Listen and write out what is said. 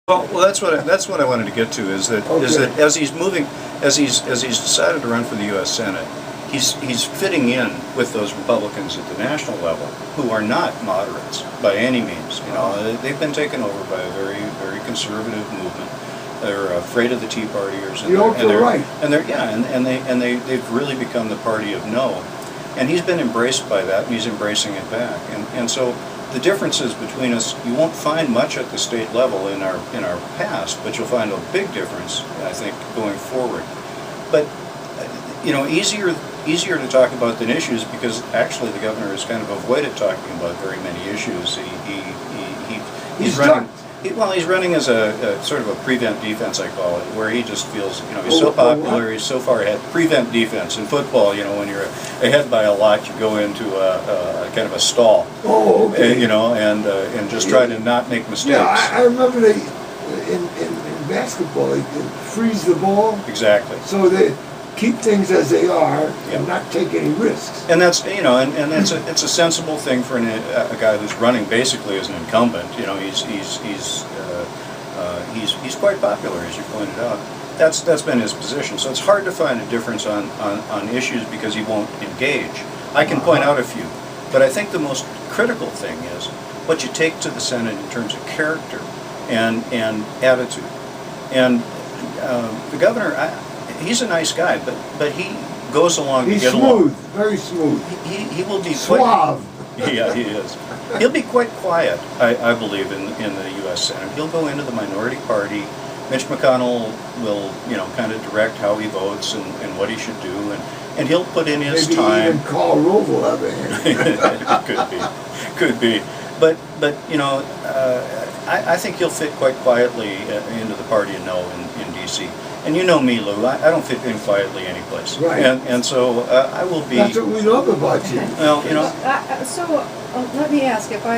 Well, that's what I wanted to get to is that as he's moving, as he's decided to run for the U.S. Senate, he's fitting in with those Republicans at the national level who are not moderates by any means. You know, they've been taken over by a very conservative movement. They're afraid of the Tea Partiers, and they've really become the party of no. And he's been embraced by that, and he's embracing it back. And so the differences between us, you won't find much at the state level in our past, but you'll find a big difference, I think, going forward. But you know, easier to talk about than issues, because actually the governor has kind of avoided talking about very many issues. He's running. He's running as a sort of a prevent defense, I call it, where he just feels, you know, he's so popular, he's so far ahead. Prevent defense in football, you know, when you're ahead by a lot, you go into a kind of a stall. Oh, okay. You know, and just try to not make mistakes. Yeah, I remember in basketball, they freeze the ball. Exactly. So they keep things as they are and not take any risks. And that's, you know, and it's a sensible thing for a guy who's running basically as an incumbent. You know, he's quite popular, as you pointed out. That's been his position. So it's hard to find a difference on issues because he won't engage. I can point out a few, but I think the most critical thing is what you take to the Senate in terms of character and attitude. And the governor, he's a nice guy, but he goes along to get along. He's smooth, very smooth. He will be suave. Yeah, he is. He'll be quite quiet, I believe, in the U.S. Senate. He'll go into the minority party. Mitch McConnell will, you know, kind of direct how he votes and what he should do, and he'll put in his time. Maybe even Karl Rove will have a hand. Could be. But you know, I think he'll fit quite quietly into the party of no in D.C. And you know me, Lou, I don't fit in quietly any place. Right. And so I will be... That's what we love about you. Well, you know... So let me ask, if I